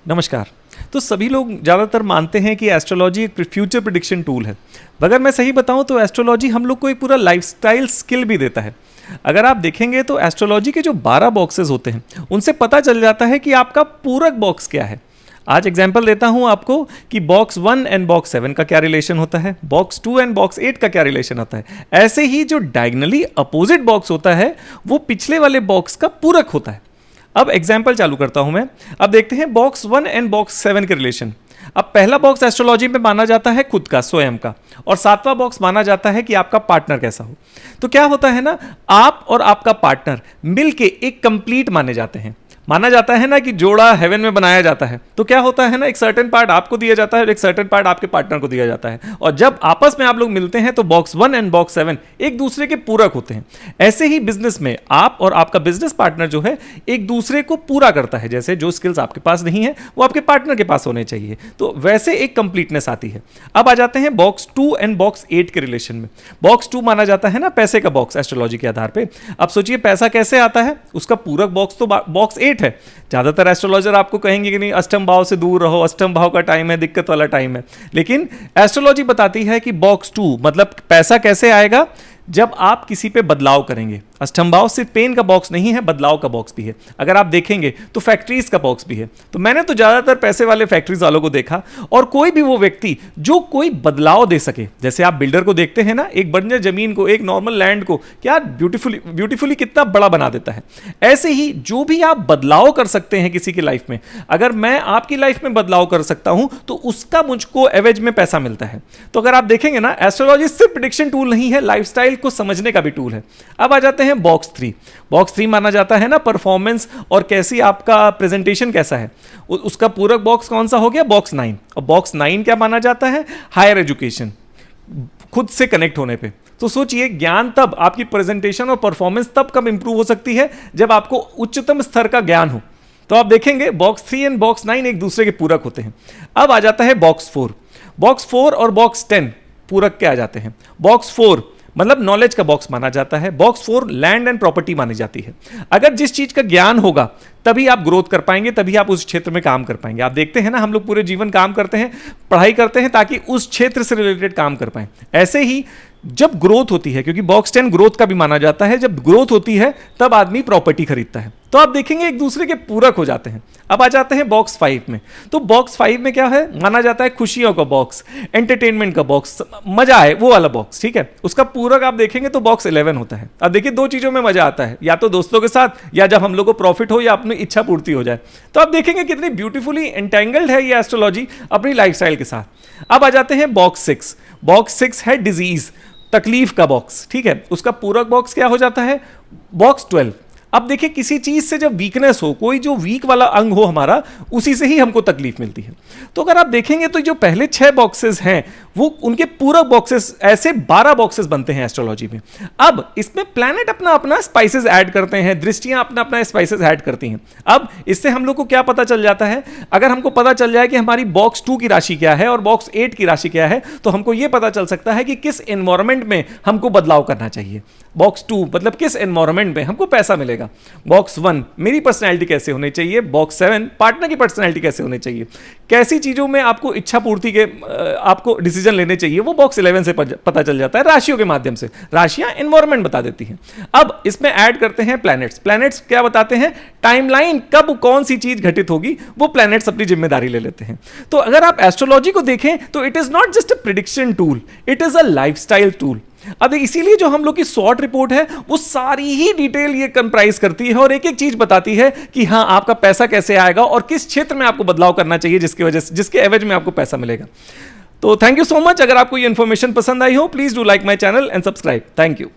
नमस्कार। तो सभी लोग ज़्यादातर मानते हैं कि एस्ट्रोलॉजी एक फ्यूचर प्रेडिक्शन टूल है। अगर मैं सही बताऊं तो एस्ट्रोलॉजी हम लोग को एक पूरा लाइफस्टाइल स्किल भी देता है। अगर आप देखेंगे तो एस्ट्रोलॉजी के जो 12 बॉक्सेस होते हैं उनसे पता चल जाता है कि आपका पूरक बॉक्स क्या है। आज एग्जाम्पल देता हूं आपको कि बॉक्स 1 एंड बॉक्स 7 का क्या रिलेशन होता है, बॉक्स 2 एंड बॉक्स 8 का क्या रिलेशन होता है। ऐसे ही जो डायगनली अपोजिट बॉक्स होता है वो पिछले वाले बॉक्स का पूरक होता है। अब एग्जाम्पल चालू करता हूं मैं। अब देखते हैं बॉक्स 1 एंड बॉक्स 7 के रिलेशन। अब पहला बॉक्स एस्ट्रोलॉजी में माना जाता है खुद का, स्वयं का, और 7वां बॉक्स माना जाता है कि आपका पार्टनर कैसा हो। तो क्या होता है ना, आप और आपका पार्टनर मिलके एक कंप्लीट माने जाते हैं। माना जाता है ना कि जोड़ा हेवन में बनाया जाता है। तो क्या होता है ना, एक सर्टेन पार्ट आपको दिया जाता है और एक सर्टेन पार्ट आपके पार्टनर को दिया जाता है, और जब आपस में आप लोग मिलते हैं तो बॉक्स 1 एंड बॉक्स 7 एक दूसरे के पूरक होते हैं। ऐसे ही बिजनेस में आप और आपका बिजनेस पार्टनर जो है एक दूसरे को पूरा करता है। जैसे जो स्किल्स आपके पास नहीं है वो आपके पार्टनर के पास होने चाहिए, तो वैसे एक कंप्लीटनेस आती है। अब आ जाते हैं बॉक्स 2 एंड बॉक्स 8 के रिलेशन में। बॉक्स 2 माना जाता है ना पैसे का बॉक्स एस्ट्रोलॉजी के आधार पर। अब सोचिए पैसा कैसे आता है, उसका पूरक बॉक्स तो बॉक्स 8 है। ज्यादातर एस्ट्रोलॉजर आपको कहेंगे कि नहीं, अष्टम भाव से दूर रहो, अष्टम भाव का टाइम है, दिक्कत वाला टाइम है। लेकिन एस्ट्रोलॉजी बताती है कि बॉक्स 2 मतलब पैसा कैसे आएगा, जब आप किसी पे बदलाव करेंगे। अष्टम भाव सिर्फ पेन का बॉक्स नहीं है, बदलाव का बॉक्स भी है। अगर आप देखेंगे तो फैक्ट्रीज का बॉक्स भी है। तो मैंने तो ज्यादातर पैसे वाले फैक्ट्रीज वालों को देखा, और कोई भी वो व्यक्ति जो कोई बदलाव दे सके। जैसे आप बिल्डर को देखते हैं ना, एक बंजर जमीन को, एक नॉर्मल लैंड को क्या ब्यूटीफुली कितना बड़ा बना देता है। ऐसे ही जो भी आप बदलाव कर सकते हैं किसी की लाइफ में, अगर मैं आपकी लाइफ में बदलाव कर सकता हूं तो उसका मुझको एवरेज में पैसा मिलता है। तो अगर आप देखेंगे ना, एस्ट्रोलॉजी सिर्फ प्रेडिक्शन टूल नहीं है, लाइफस्टाइल को समझने का भी टूल है। अब आ जाते हैं बॉक्स 3। बॉक्स 3 माना जाता है ना परफॉर्मेंस और कैसी आपका प्रेजेंटेशन कैसा है। उसका पूरक बॉक्स कौन सा हो गया, बॉक्स 9। और बॉक्स 9 क्या माना जाता है, हायर एजुकेशन, खुद से कनेक्ट होने पे। तो सोचिए, ज्ञान तब, आपकी प्रेजेंटेशन और परफॉर्मेंस तब कब इंप्रूव हो सकती है जब आपको उच्चतम स्तर का ज्ञान हो। तो आप देखेंगे बॉक्स 3 एंड बॉक्स 9 एक दूसरे के पूरक होते हैं। अब आ जाता है बॉक्स 4। बॉक्स 4 और बॉक्स 10 पूरक के आ जाते हैं। बॉक्स 4 मतलब नॉलेज का बॉक्स माना जाता है। बॉक्स 4 लैंड एंड प्रॉपर्टी मानी जाती है। अगर जिस चीज का ज्ञान होगा तभी आप ग्रोथ कर पाएंगे, तभी आप उस क्षेत्र में काम कर पाएंगे। आप देखते हैं ना, हम लोग पूरे जीवन काम करते हैं, पढ़ाई करते हैं ताकि उस क्षेत्र से रिलेटेड काम कर पाएं। ऐसे ही जब ग्रोथ होती है, क्योंकि बॉक्स 10 ग्रोथ का भी माना जाता है, जब ग्रोथ होती है तब आदमी प्रॉपर्टी खरीदता है। तो आप देखेंगे एक दूसरे के पूरक हो जाते हैं। अब आ जाते हैं बॉक्स 5 में। तो बॉक्स 5 में क्या है, माना जाता है खुशियों का बॉक्स, एंटरटेनमेंट का बॉक्स, मजा आए वो वाला बॉक्स, ठीक है। उसका पूरक आप देखेंगे तो बॉक्स 11 होता है। अब देखिए, दो चीजों में मजा आता है, या तो दोस्तों के साथ, या जब हम लोग को प्रॉफिट हो, या अपनी इच्छा पूर्ति हो जाए। तो आप देखेंगे कितनी ब्यूटीफुली एंटेंगल्ड है ये एस्ट्रोलॉजी अपनी लाइफस्टाइल के साथ। अब आ जाते हैं बॉक्स 6। बॉक्स 6 है डिजीज, तकलीफ का बॉक्स, ठीक है। उसका पूरक बॉक्स क्या हो जाता है, बॉक्स 12। अब देखिए, किसी चीज से जब वीकनेस हो, कोई जो वीक वाला अंग हो हमारा, उसी से ही हमको तकलीफ मिलती है। तो अगर आप देखेंगे तो जो पहले 6 बॉक्सेस हैं वो उनके पूरक बॉक्सेस, ऐसे 12 बॉक्सेस बनते हैं एस्ट्रोलॉजी में। अब इसमें प्लैनेट अपना अपना स्पाइसेस ऐड करते हैं, दृष्टियां अपना अपना स्पाइसेस ऐड करती हैं। अब इससे हम लोग को क्या पता चल जाता है, अगर हमको पता चल जाए कि हमारी बॉक्स 2 की राशि क्या है और बॉक्स 8 की राशि क्या है, तो हमको यह पता चल सकता है कि किस एनवायरमेंट में हमको बदलाव करना चाहिए। बॉक्स 2 मतलब किस एनवायरमेंट में हमको पैसा मिलेगा। बॉक्स 1 मेरी पर्सनैलिटी कैसे होनी चाहिए। बॉक्स 7 पार्टनर की पर्सनैलिटी कैसे होनी चाहिए, कैसी चीजों में आपको इच्छा पूर्ति के आपको डिसीजन लेने चाहिए, वो बॉक्स 11 से पता चल जाता है राशियों के माध्यम से। राशियां एनवायरमेंट बता देती हैं। अब इसमें ऐड करते हैं प्लैनेट्स। प्लैनेट्स क्या बताते हैं, टाइमलाइन, कब कौन सी चीज घटित होगी, वो प्लैनेट्स अपनी जिम्मेदारी ले लेते हैं। तो अगर आप एस्ट्रोलॉजी को देखें तो it is not just a prediction tool, it is a lifestyle tool. अब इसीलिए जो हम लोग की शॉर्ट रिपोर्ट है वो सारी ही डिटेल ये कंप्राइज करती है और एक एक चीज बताती है कि हाँ, आपका पैसा कैसे आएगा और किस क्षेत्र में आपको बदलाव करना चाहिए, जिसके एवज में आपको पैसा मिलेगा। तो थैंक यू सो मच। अगर आपको ये इंफॉर्मेशन पसंद आई हो, please do like my channel and subscribe. Thank you.